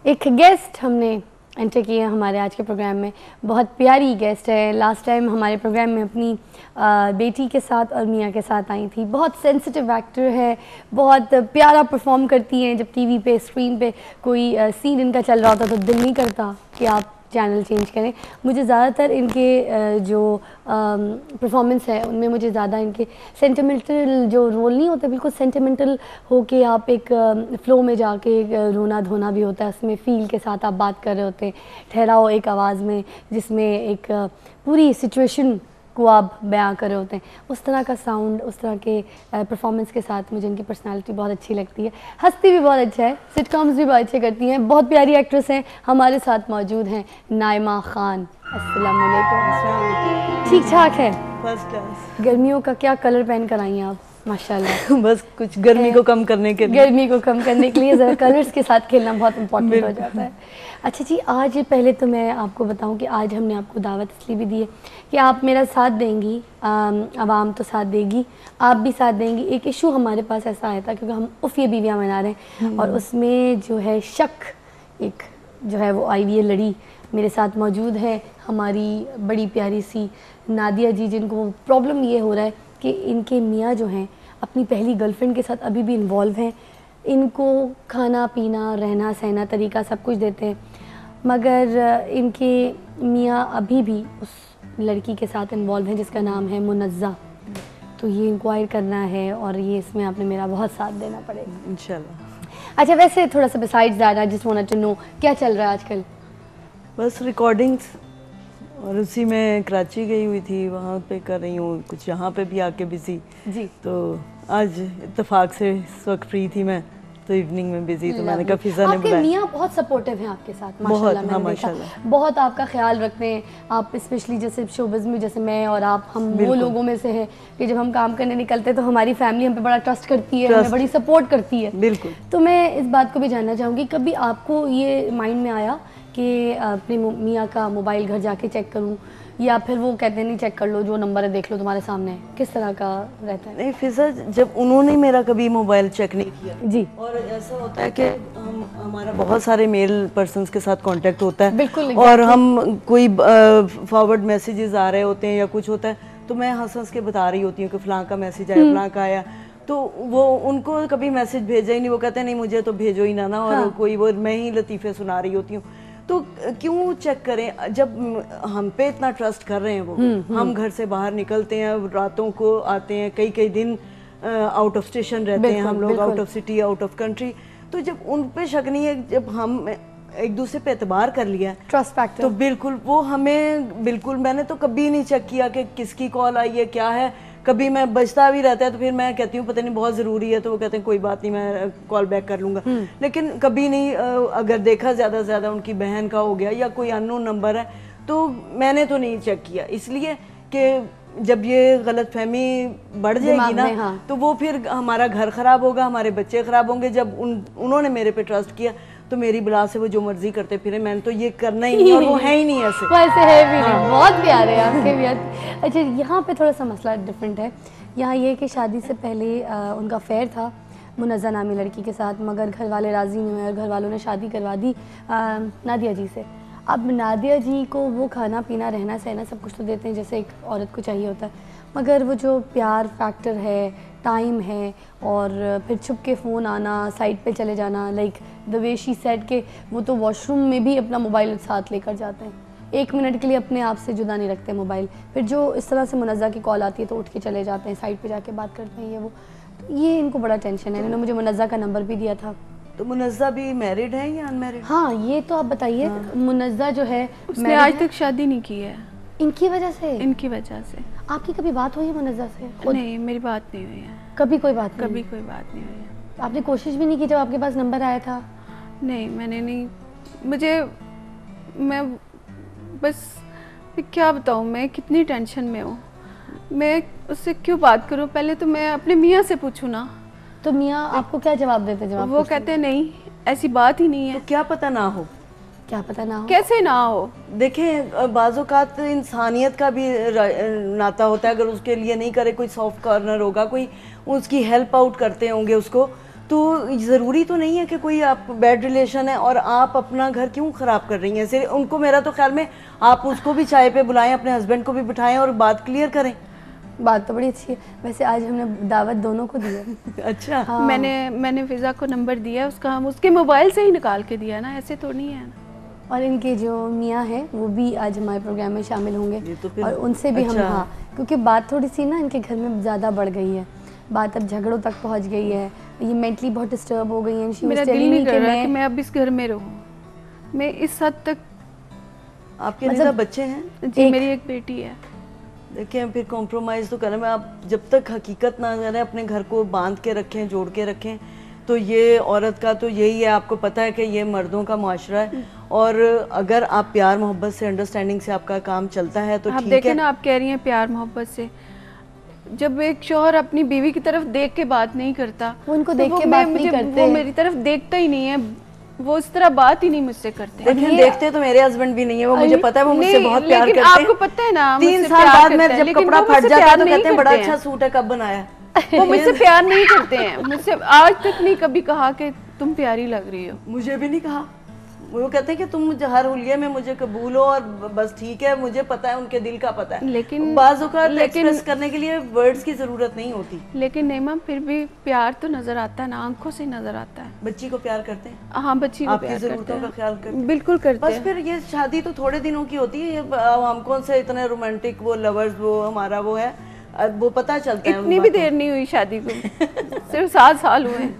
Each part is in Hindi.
एक गेस्ट हमने एंटर किए हमारे आज के प्रोग्राम में। बहुत प्यारी गेस्ट है। लास्ट टाइम हमारे प्रोग्राम में अपनी बेटी के साथ और मियाँ के साथ आई थी। बहुत सेंसिटिव एक्टर है, बहुत प्यारा परफॉर्म करती हैं। जब टीवी पे स्क्रीन पे कोई सीन इनका चल रहा होता तो दिल नहीं करता कि आप चैनल चेंज करें। मुझे ज़्यादातर इनके जो परफॉर्मेंस है उनमें मुझे ज़्यादा इनके सेंटिमेंटल जो रोल नहीं होते, बिल्कुल सेंटिमेंटल हो के आप एक फ़्लो में जाके रोना धोना भी होता है, उसमें फ़ील के साथ आप बात कर रहे होते हैं, ठहराओ एक आवाज़ में जिसमें एक पूरी सिचुएशन को आप बयां कर रहे होते हैं। उस तरह का साउंड, उस तरह के परफॉर्मेंस के साथ मुझे इनकी पर्सनालिटी बहुत अच्छी लगती है। हंसती भी बहुत अच्छा है, सिटकॉम्स भी बहुत अच्छे करती हैं। बहुत प्यारी एक्ट्रेस हैं। हमारे साथ मौजूद हैं नाइमा खान। अस्सलाम वालेकुम। ठीक ठाक है, फर्स्ट क्लास। गर्मियों का क्या कलर पहन कर आई हैं आप, माशाल्लाह। बस कुछ गर्मी को कम करने के लिए। गर्मी को कम करने के लिए ज़रा कलर्स के साथ खेलना बहुत इम्पोर्टेंट हो जाता है। अच्छा जी, आज पहले तो मैं आपको बताऊं कि आज हमने आपको दावत इसलिए भी दी है कि आप मेरा साथ देंगी, आवाम तो साथ देगी, आप भी साथ देंगी। एक इशू हमारे पास ऐसा आया था क्योंकि हम उफ़िया बीवियाँ मना रहे हैं और उसमें जो है शक एक जो है वो आई हुई है लड़ी। मेरे साथ मौजूद है हमारी बड़ी प्यारी सी नादिया जी, जिनको प्रॉब्लम ये हो रहा है कि इनके मियाँ जो हैं अपनी पहली गर्लफ्रेंड के साथ अभी भी इन्वॉल्व हैं। इनको खाना पीना रहना सहना तरीका सब कुछ देते हैं, मगर इनके मियाँ अभी भी उस लड़की के साथ इन्वॉल्व हैं जिसका नाम है मुनज़्ज़ा। तो ये इंक्वायर करना है और ये इसमें आपने मेरा बहुत साथ देना पड़ेगा इंशाल्लाह। अच्छा, वैसे थोड़ा सा besides that I just wanted to know क्या चल रहा है आजकल? बस रिकॉर्डिंग्स और उसी में कराची गई हुई थी, वहाँ पे कर रही हूँ कुछ, यहाँ पे भी आके बिजी जी। तो आज इत्तेफाक से इस वक्त फ्री थी मैं, तो इवनिंग में बिजी, तो मैंने कहा फिजा ने आपके बुलाया। मियाँ बहुत सपोर्टिव हैं आपके साथ, बहुत, माशाल्लाह। हाँ, मैंने देखा माशाल्लाह। बहुत आपका ख्याल रखते हैं आप, स्पेशली जैसे शोबिज़ में जैसे मैं और आप, हम वो लोगों में से है कि जब हम काम करने निकलते हैं तो हमारी फैमिली हम पे बड़ा ट्रस्ट करती है, हमें बड़ी सपोर्ट करती है। बिल्कुल। तो मैं इस बात को भी जानना चाहूँगी, कभी आपको ये माइंड में आया कि अपने मियाँ का मोबाइल घर जाके चेक करूँ, या फिर वो कहते हैं नहीं चेक कर लो, जो नंबर है देख लो तुम्हारे सामने है? किस तरह का रहता है? नहीं फिजा, जब उन्होंने मेरा कभी मोबाइल चेक नहीं किया जी, और ऐसा होता है कि हमारा बहुत सारे मेल पर्सन्स के साथ कांटेक्ट होता है। बिल्कुल। और हम कोई फॉरवर्ड मैसेजेस आ रहे होते हैं या कुछ होता है तो मैं हंस हंस के बता रही होती हूँ कि फलां का मैसेज आया, फलां का आया, तो वो उनको कभी मैसेज भेजा ही नहीं। वो कहते हैं नहीं मुझे तो भेजो ही ना और हाँ। कोई वो मैं ही लतीफ़े सुना रही होती हूँ। तो क्यों चेक करें जब हम पे इतना ट्रस्ट कर रहे हैं वो। हम घर से बाहर निकलते हैं, रातों को आते हैं, कई कई दिन आउट ऑफ स्टेशन रहते हैं हम लोग, out of city, out of country. तो जब उन पे शक नहीं है, जब हम एक दूसरे पे एतबार कर लिया, ट्रस्ट फैक्टर, तो बिल्कुल वो हमें बिल्कुल, मैंने तो कभी नहीं चेक किया कि किसकी कॉल आई है क्या है। कभी मैं बजता भी रहता है तो फिर मैं कहती हूँ पता नहीं बहुत ज़रूरी है, तो वो कहते हैं कोई बात नहीं मैं कॉल बैक कर लूँगा। लेकिन कभी नहीं, अगर देखा ज़्यादा से ज़्यादा उनकी बहन का हो गया या कोई अननोन नंबर है तो मैंने तो नहीं चेक किया, इसलिए कि जब ये गलतफहमी बढ़ जाएगी ना, हाँ। तो वो फिर हमारा घर ख़राब होगा, हमारे बच्चे ख़राब होंगे। जब उन्होंने मेरे पे ट्रस्ट किया तो मेरी बिला से वो जो मर्जी करते फिरे, मैंने तो ये करना ही नहीं, और वो है ही नहीं ऐसे। वैसे है भी नहीं, बहुत प्यारे हैं आपके भी। अच्छा, यहाँ पे थोड़ा सा मसला डिफरेंट है। यहाँ ये कि शादी से पहले उनका अफेयर था मुनज़्ज़ा नामी लड़की के साथ, मगर घर वाले राज़ी नहीं हुए और घर वालों ने शादी करवा दी नादिया जी से। अब नादिया जी को वो खाना पीना रहना सहना सब कुछ तो देते हैं जैसे एक औरत को चाहिए होता है, मगर वो जो प्यार फैक्टर है, टाइम है, और फिर छुप के फ़ोन आना, साइड पे चले जाना, like the way she said के वो तो वॉशरूम में भी अपना मोबाइल साथ लेकर जाते हैं, 1 मिनट के लिए अपने आप से जुदा नहीं रखते मोबाइल। फिर जो इस तरह से मुनज़्ज़ा की कॉल आती है तो उठ के चले जाते हैं, साइड पे जाके बात करते हैं, ये इनको बड़ा टेंशन है। इन्होंने मुझे मुनज़्ज़ा का नंबर भी दिया था। तो मुनज़्ज़ा भी मैरिड है या अनमैरिड? हाँ, ये तो आप बताइए। हाँ। मुनज़्ज़ा जो है उसने आज तक शादी नहीं की है। इनकी वजह से? इनकी वजह से। आपकी कभी बात हुई है मुनज़्ज़ा से? नहीं, मेरी बात नहीं हुई है। कभी कोई बात नहीं? कभी कोई बात नहीं हुई है। आपने कोशिश भी नहीं की जब आपके पास नंबर आया था? नहीं, मैंने नहीं, मैं बस क्या बताऊँ, मैं कितनी टेंशन में हूँ, मैं उससे क्यों बात करूँ? पहले तो मैं अपने मियाँ से पूछूँ ना। तो मियाँ आपको क्या जवाब देते? जवाब वो कहते हैं नहीं, ऐसी बात ही नहीं है। तो क्या पता ना हो? क्या पता ना हो? कैसे ना हो? देखें, बाज़-औक़ात इंसानियत का भी नाता होता है। अगर उसके लिए नहीं करे, कोई सॉफ्ट कॉर्नर होगा, कोई उसकी हेल्प आउट करते होंगे उसको, तो ज़रूरी तो नहीं है कि कोई आप बैड रिलेशन है और आप अपना घर क्यों ख़राब कर रही हैं। सिर्फ उनको, मेरा तो ख्याल में आप उसको भी चाय पे बुलाएं, अपने हस्बैंड को भी बिठाएं और बात क्लियर करें। बात तो बड़ी अच्छी है। वैसे आज हमने दावत दोनों को दी है। अच्छा। हाँ। मैंने फिजा को नंबर दिया उसका, हम उसके मोबाइल से ही निकाल के दिया ना, ऐसे तो नहीं है ना। और इनके जो मियाँ हैं वो भी आज हमारे प्रोग्राम में शामिल होंगे तो और उनसे भी अच्छा। हम, हाँ, क्योंकि बात थोड़ी सी ना इनके घर में ज़्यादा बढ़ गई है, बात अब झगड़ों तक पहुंच गई है, ये मेंटली बहुत डिस्टर्ब हो गई है। मेरा दिल नहीं कर रहा कि मैं अब इस घर में रहूं। मैं इस हद तक। आपके मतलब बच्चे हैं? जी, मेरी एक बेटी है। देखिए, फिर कॉम्प्रोमाइज़ तो करना, आप जब तक हकीकत ना करें, अपने घर को बांध के रखें, जोड़ के रखें, तो ये औरत का तो यही है। आपको पता है कि ये मर्दों का मुआशरा है, और अगर आप प्यार मोहब्बत से, अंडरस्टैंडिंग से आपका काम चलता है तो ठीक है। आप देखें ना, आप कह रही हैं प्यार मोहब्बत से, जब एक शौहर अपनी बीवी की तरफ देख के बात नहीं करता, वो उनको तो देख के बात नहीं करते, वो मेरी तरफ देखता ही नहीं है, वो इस तरह बात ही नहीं मुझसे करते। लेकिन देखते तो मेरे हस्बैंड भी नहीं है, वो मुझे पता है, वो मुझसे बहुत प्यार करते हैं। आपको पता है ना, 3 साल बाद में जब कपड़ा फट जाता है तो कहते हैं बड़ा अच्छा सूट है, कब बनाया। वो मुझसे प्यार नहीं करते हैं, मुझसे आज तक नहीं कभी कहा कि तुम प्यारी लग रही हो। मुझे भी नहीं कहा। वो कहते हैं कि तुम मुझे हर हुलिये में मुझे कबूल हो और बस ठीक है, मुझे पता है, उनके दिल का पता है। लेकिन बाज़ औक़ात एक्सप्रेस करने के लिए वर्ड्स की जरूरत नहीं होती। लेकिन नेमा, फिर भी प्यार तो नजर आता है ना, आंखों से नजर आता है। बच्ची को प्यार करते हैं? हाँ, बच्ची को आपकी जरूरतों का ख्याल करते हैं? बिल्कुल करते बस हैं। फिर ये शादी तो थोड़े दिनों की होती है, हम कौन से इतने रोमांटिक वो लवर्स, वो हमारा वो है, वो पता चलता है। इतनी भी देर नहीं हुई शादी को, सिर्फ 7 साल हुए हैं।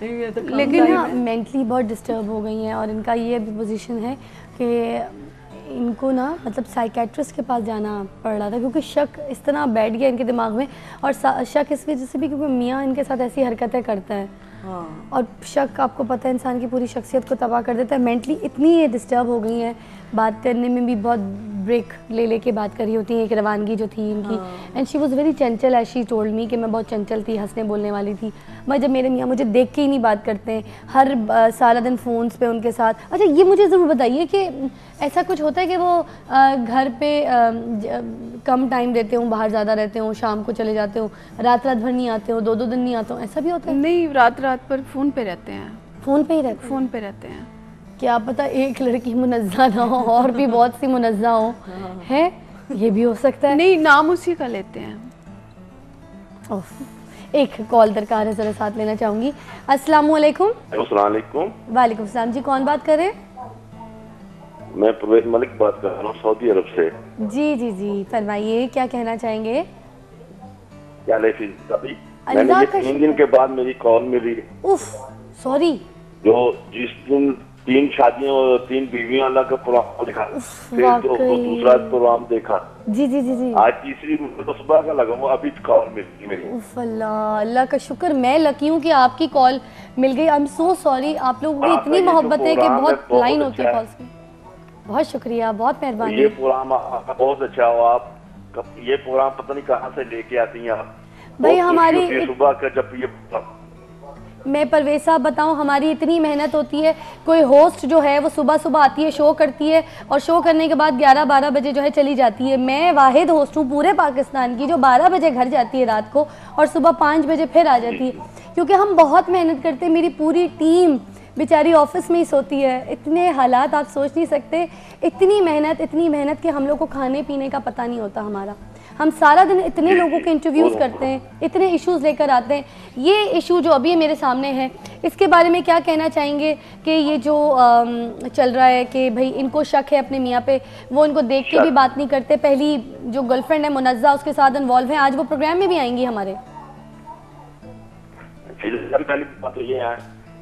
तो लेकिन ना मेंटली बहुत डिस्टर्ब हो गई हैं, और इनका ये भी पोजीशन है कि इनको ना मतलब साइकेट्रिस्ट के पास जाना पड़ रहा था, क्योंकि शक इस तरह बैठ गया इनके दिमाग में, और शक इस वजह से भी क्योंकि मियाँ इनके साथ ऐसी हरकतें करता है। हाँ। और शक, आपको पता है, इंसान की पूरी शख्सियत को तबाह कर देता है। मेंटली इतनी ये डिस्टर्ब हो गई हैं, बात करने में भी बहुत ब्रेक ले के बात करी होती है, एक रवानगी जो थी इनकी। And she was very Chanchal, as she told me कि मैं बहुत चंचल थी, हंसने बोलने वाली थी। मैं जब मेरे मियाँ मुझे देख के ही नहीं बात करते हैं, हर सारा दिन फ़ोन्स पे उनके साथ। अच्छा, ये मुझे ज़रूर बताइए कि ऐसा कुछ होता है कि वो घर पे कम टाइम देते हो, बाहर ज़्यादा रहते हो, शाम को चले जाते हो, रात भर नहीं आते हो, 2-2 दिन नहीं आते हो, ऐसा भी होता है? नहीं, रात पर फ़ोन पे रहते हैं। फ़ोन पे ही रहते? फ़ोन पे रहते हैं। क्या पता एक लड़की मुनज़्ज़ा ना हो और भी बहुत सी मुनज़्ज़ा हो, है, ये भी हो सकता है। नहीं, नाम उसी का लेते हैं। एक कॉल दरकार है, ज़रा साथ लेना चाहूँगी। अस्सलाम वालेकुम। वालेकुम सलाम जी, कौन बात कर रहे हैं? मैं परवेज मलिक बात कर रहा हूँ, सऊदी अरब से। जी जी जी, फरमाइए, क्या कहना चाहेंगे? क्या मैंने ये 3 दिन के बाद मेरी कॉल मिली। उफ, सॉरी। जो जिस दिन 3 शादियां और 3 बीवियां वाला का प्रोग्राम देखा, फिर तो दूसरा प्रोग्राम देखा। जी जी जी जी। आज तीसरी तो सुबह का लगा, अभी कॉल मिली मेरी। उफ, अल्लाह का शुक्र, मैं लकी हूँ कि आपकी कॉल मिल गई। आई एम सो सॉरी, आप लोगों की इतनी मोहब्बत है कि बहुत लाइन होती है कॉल्स में। बहुत शुक्रिया, बहुत मेहरबानी। ये प्रोग्राम आपका बहुत अच्छा हो। आप ये प्रोग्राम पता नहीं कहाँ से लेके आती हैं आप भाई। हमारी सुबह का जब ये, मैं परवेज साहब बताऊं, हमारी इतनी मेहनत होती है। कोई होस्ट जो है वो सुबह सुबह आती है, शो करती है, और शो करने के बाद 11-12 बजे जो है चली जाती है। मैं वाहिद होस्ट हूँ पूरे पाकिस्तान की जो 12 बजे घर जाती है रात को, और सुबह 5 बजे फिर आ जाती है, क्योंकि हम बहुत मेहनत करते हैं। मेरी पूरी टीम बेचारी ऑफिस में ही सोती है। इतने हालात आप सोच नहीं सकते, इतनी मेहनत कि हम लोग को खाने पीने का पता नहीं होता हमारा। हम सारा दिन इतने लोगों के इंटरव्यूज़ करते हैं, इतने इश्यूज़ लेकर आते हैं। ये इशू जो अभी मेरे सामने है, इसके बारे में क्या कहना चाहेंगे कि ये जो चल रहा है कि भाई इनको शक है अपने मियाँ पे, वो इनको देख के भी बात नहीं करते। पहली जो गर्लफ्रेंड है मुनज़्ज़ा, उसके साथ इन्वॉल्व है, आज वो प्रोग्राम में भी आएंगी हमारे। पहली बात तो ये है,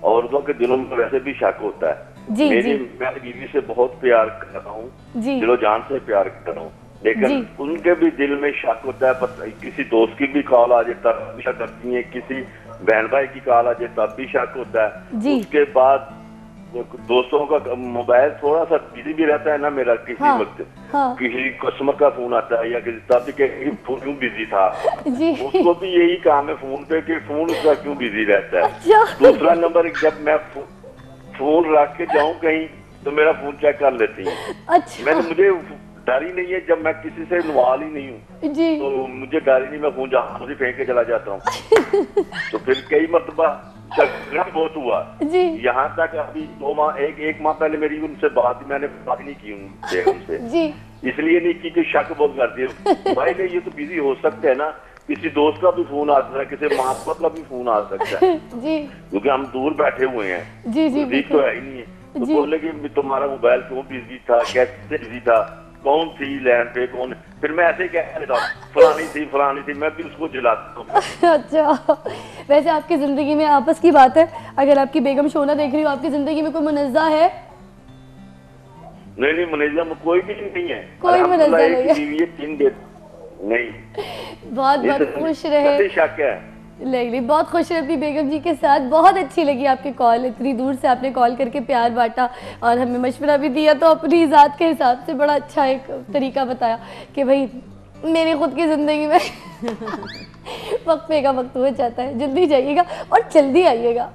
औरतों के दिलों में वैसे भी शक होता है। जी जी। मैं बीवी से बहुत प्यार कर रहा हूँ, दिलो जान से प्यार कर रहा हूँ, लेकिन उनके भी दिल में शक होता है। किसी दोस्त की भी कॉल आ जाए तब भी शक करती है, किसी बहन भाई की कॉल आ जाए तब भी शक होता है। उसके बाद दोस्तों का मोबाइल थोड़ा सा बिजी भी रहता है ना मेरा, किसी वक्त किसी कस्टमर का फोन आता है या किसी, तब भी फोन क्यों बिजी था, उसको भी यही काम है फोन पे कि फोन उसका क्यों बिजी रहता है। दूसरा नंबर, जब मैं फोन रख के जाऊं कहीं तो मेरा फोन चेक कर लेती है। मुझे डर ही नहीं है, जब मैं किसी से इन्वॉल्व ही नहीं हूँ तो मुझे डर ही नहीं, मैं फोन जहाँ फेंक के चला जाता हूँ। तो फिर कई मरतबा झगड़ा बहुत हुआ जी। यहाँ तक अभी 2 माह एक माह पहले मेरी उनसे मैंने बात नहीं की उनसे जी। इसलिए नहीं की कि शक बहुत करती है भाई नहीं, ये तो बिजी हो सकते है ना, किसी दोस्त का भी फोन आ सकता है, किसी माँ बाप का भी फोन आ सकता है जी, क्योंकि हम दूर बैठे हुए हैं। जी जी, तो है ही नहीं है। तो बोले कि तुम्हारा मोबाइल क्यों बिजी था, कैसे बिजी था, कौन थी लैंड पे, कौन, फिर मैं ऐसे ही कह रहा था फलानी थी, मैं भी उसको जलाता हूँ। अच्छा, वैसे आपकी जिंदगी में आपस की बात है, अगर आपकी बेगम शो ना देख रही हो, आपकी जिंदगी में कोई मुनज़्ज़ा है? नहीं मुनज़्ज़ा कोई भी नहीं है, कोई मुनज़्ज़ा नहीं है। 3 दिन नहीं। बहुत बहुत खुश रहे। शक है नहीं, बहुत खुश रहे अपनी बेगम जी के साथ। बहुत अच्छी लगी आपकी कॉल, इतनी दूर से आपने कॉल करके प्यार बांटा और हमें मशवरा भी दिया, तो अपनी ज़ात के हिसाब से बड़ा अच्छा एक तरीका बताया कि भाई मेरी खुद की ज़िंदगी में वक्फे का वक्त हो जाता है, जल्दी जाइएगा और जल्दी आइएगा।